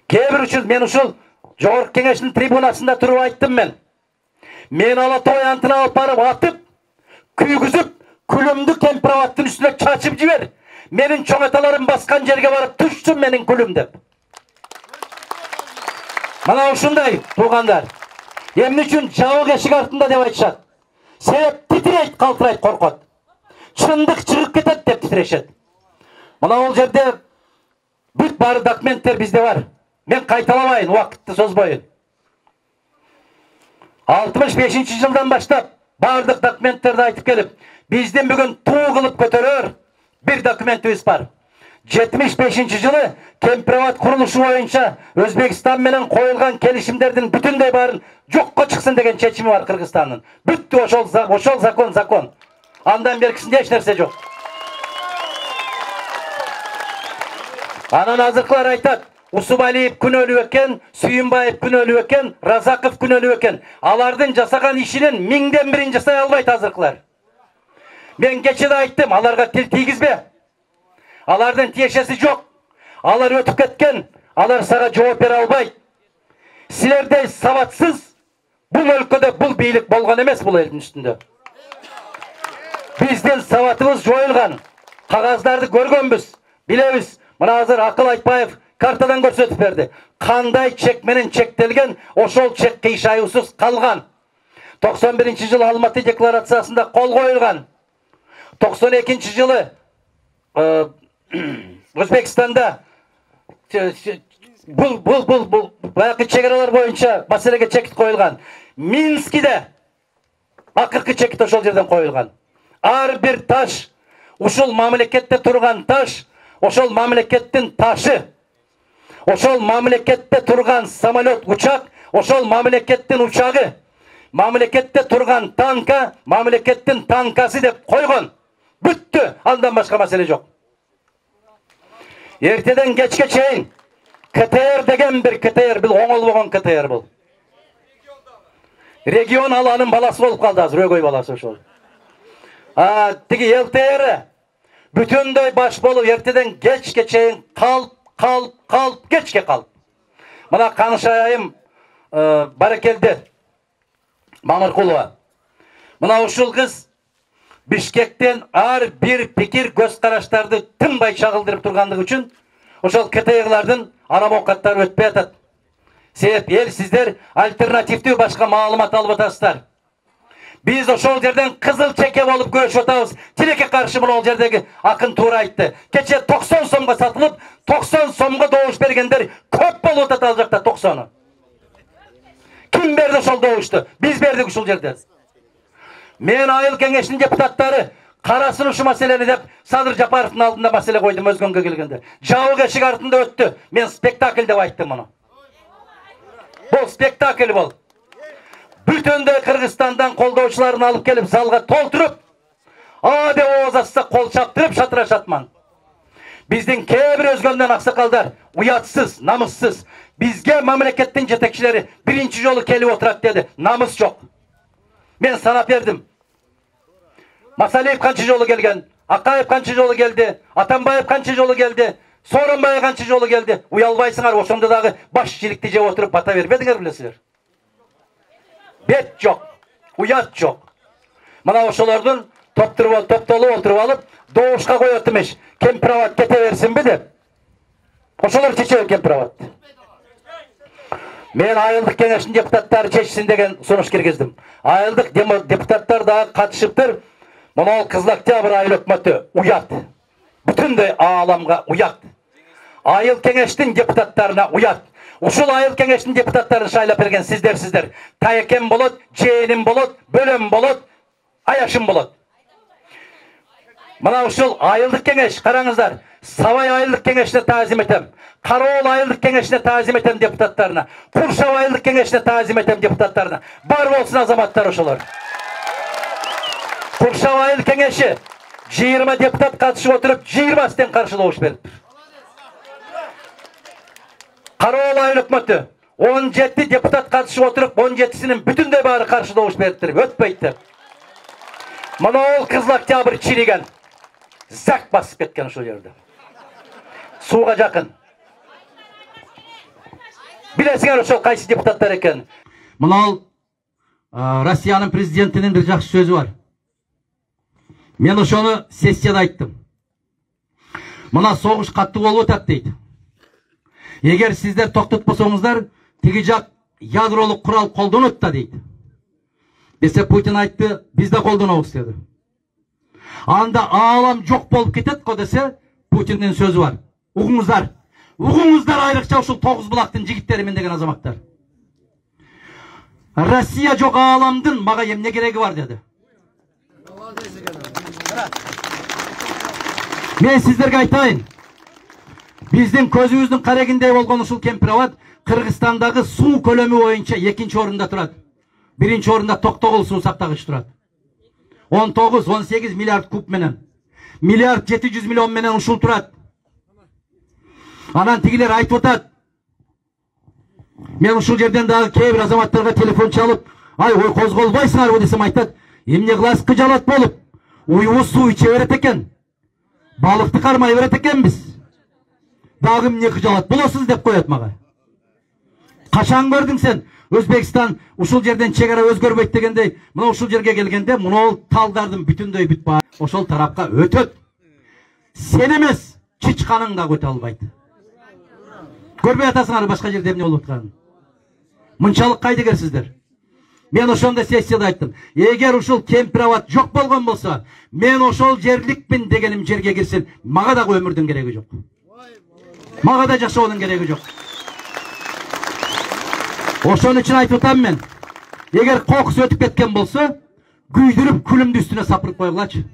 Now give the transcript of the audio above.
Кебір үшін мен ушул Жогорку Кеңештин трибунасында туруп айттым мен. Мен Алатой антына алып барып атып, күйгүзүп, күлүмдү Кемпироваттын үстүнө чачып жибер. Менин чоң аталарым баскан жерге барып түшсүн менин күлүм деп. Мына ушундай туугандар. Эмне үчүн жабык эшик артында деп айтышат. Себеп титирейт, калтырайт, коркот. Чындык чыгып кетет деп титирешет. Мына ол жерде бүт баары документтер бизде бар. Мен кайталамайын, убакытты созбойын. 65-жылдан баштап бардык документтерди айтып келип, биздин бүгүн туу кылып көтөрөр бир документибиз бар. 75-жылы Кемпироват курулушу боюнча Өзбекстан менен коюлган келишимдердин бүтүндөй баарын жокко чыксын деген чечими бар Кыргызстандын. Бүттү ошол закон. Андан беркисинде эч нерсе жок. Анан азыркылар айтат, Усубалиев күнөөлүү экен, Сүйүнбаев күнөөлүү экен, Разаков күнөөлүү экен. Алардын жасаган ишинин 1000-ден 1 жасай албайт азыркылар. Мен кечеде айттым, аларга тил тийгизбе. Алардын тиешеси жок. Алар өтүп кеткен, алар сага жооп бере албайт. Силердей сабатсыз бул өлкөдө бул бийлик болгон эмес бул элдин үстүндө. Биздин сабатыбыз жоюлган. Кагаздарды көргөнбүз, билебиз. Мына азыр Акыл Айтбаев картадан көрсөтүп берди. Кандай чек менен чектелген, ошол чек кыйшаюусуз калган. 91-жылы Алматы декларациясында кол коюлган. 92-жылы Өзбекстанда бул баягы чегаралар боюнча маселеге чекит коюлган. Минскиде акыркы чекит ошол жерден коюлган. Ар бир таш, ушул мамлекетте турган таш, ошол мамлекеттин ташы. Ошол мамлекетте турган самолет, учак, ошол мамлекеттин учагы. Мамлекетте турган танка, мамлекеттин танкасы деп койгон. Бүттү, андан башка маселе жок. Эртеден кечке чейин КТР деген бир КТР, бул оңолбогон КТР бул. Регион аланын баласы болуп калды азыр, өгөй баласы ошол. Тиги ЛТР бүтүндөй баш болуп эртеден кечке чейин калп, кечке калп. Мына Канышайым Баракелди Мамыркулова. Мына ушул кыз Бишкектен ар бир пикир көз караштарды тынбай чагылдырып тургандыгы үчүн ошол КТГлардын анамокаттары өтпөй атат. Себеп эл сиздер альтернативдүү башка маалымат алып атасыздар. Биз ошол жерден кызыл чеке болуп көрүшүп атабыз. Тилекке каршы мына ол жердеги акын туура айтты. Кече 90 сомго сатылып, 90 сомго добуш бергендер көп болуп атат ал жакта 90-ы. Ким берди ошол добушту? Биз бердик ушул жерде. Мен айыл кеңештин депутаттары карасын ушу маселени деп Садыр Жапаровдун алдында маселе койдум өзгөнгө келгенде. Жабык эшик артында өттү. Мен спектакль деп айттым муну. Бул спектакль бол. Бүтүндөй Кыргызстандан колдоочуларын алып келип залга толтуруп, деп ооз ачса кол чаптырып шатырашатман. Биздин кээ бир өзгөндөн аксакалдар уятсыз, намыссыз. Бизге мамлекеттин жетекчилери биринчи жолу келип отурат деди. Намыс жок. Мен санап бердим. Масалиев канча жолу келген, Акаев канча жолу келди, Атамбаев канча жолу келди, Сооронбай канча жолу келди. Уялбайсыңар, ошондо дагы баш жиликти жеп отуруп бата бербедиңер билесиңер. Бет жок, уят жок. Мына ошолордун топтолуп отуруп алып, добушка коет эмес. Кемпироват кете берсинби деп. Ошолор чечет Кемпироват. Мен айылдык кеңештин депутаттары чечсин деген сунуш киргиздим. Айылдык депутаттар дагы катышыптыр. Мына Кызыл Октябрь айыл өкмөтү уят. Бүтүндөй ааламга уят. Айыл кеңештин депутаттарына уят. Ушул айыл кеңештин депутаттарын шайлап берген сиздер. Таекем болот, жээним болот, бөлөм болот, аяшым болот. Мына ушул айылдык кеңеш, караңыздар, Сабай айылдык кеңешине таазим этем. Кароол айылдык кеңешине таазим этем депутаттарына. Куршав айылдык кеңешине таазим этем депутаттарына. Бар болсун азаматтар ошолор. Куршав айыл кеңеши 20 депутат катышып отуруп, 20-тен каршы добуш бериптир. Кароол айыл өкмөтү 17 депутат катышып отуруп, 17-синин бүтүндөй баары каршы добуш бериптир. Өтпөйт деп. Мына ол Кызыл Октябрь чириген. Зак басып кеткен ошол жерде. Сууга жакын. Билесиңер ошол кайсы депутаттар экен. Мына Россиянын президентинин бир жакшы сөзү бар. Мен ошону сессияда айттым. Мына согуш катты болуп атат дейт. Эгер сиздер токтотпосоңуздар, тиги жак ядролук курал колдонот да дейт. Десе Путин айтты, биз да колдонобуз деди. Анда аалам жок болуп кетет го десе, Путиндин сөзү бар. Угуңуздар. Угуңуздар айрыкча ушул Тогуз булактын жигиттери мен деген азаматтар. Россия жок ааламдын мага эмне кереги бар деди. Мен сиздерге айтайын. Биздин көзүбүздүн карегиндей болгон ушул Кемпирабад Кыргызстандагы суу көлөмү боюнча 2-нчи орунда турат. 1-нчи орунда Токтогул суу сактагыч турат. 19-18 миллиард куб менен. Миллиард 700 миллион менен ушул турат. Анан тигилер айтып атат. Мен ушул жерден дагы кээ бир азаматтарга телефон чалып, ай ой козголбойсуңарбы десем айтат. Эмне кыласыз кыжалат болуп? Уйубуз суу иче берет экен. Балыкты кармай берет экенбиз. Дагы эмне кыжалат болосуз деп коет мага. Качан көрдүң сен? Өзбекстан ушул жерден чек ара өзгөрбөйт дегендей, мына ушул жерге келгенде мына талдардын бүтүндөй бүт баары ошол тарапка өтөт. Сен эмес, чычканың да өтө албайт. Көрбөй атасыңар башка жерде эмне болуп атканын. Мынчалык кайдыгерсиздер. Мен ошондо сессияда айттым. Эгер ушул Кемпирабад жок болгон болсо, мен ошол жерликпин дегеним жерге кирсин, мага дагы өмүрдүн кереги жок. Мага да жашоонун кереги жок. Ошон үчүн айтып атам мен. Эгер кокус өтүп кеткен болсо, күйдүрүп күлүмдү үстүнө сапырып койгулачы.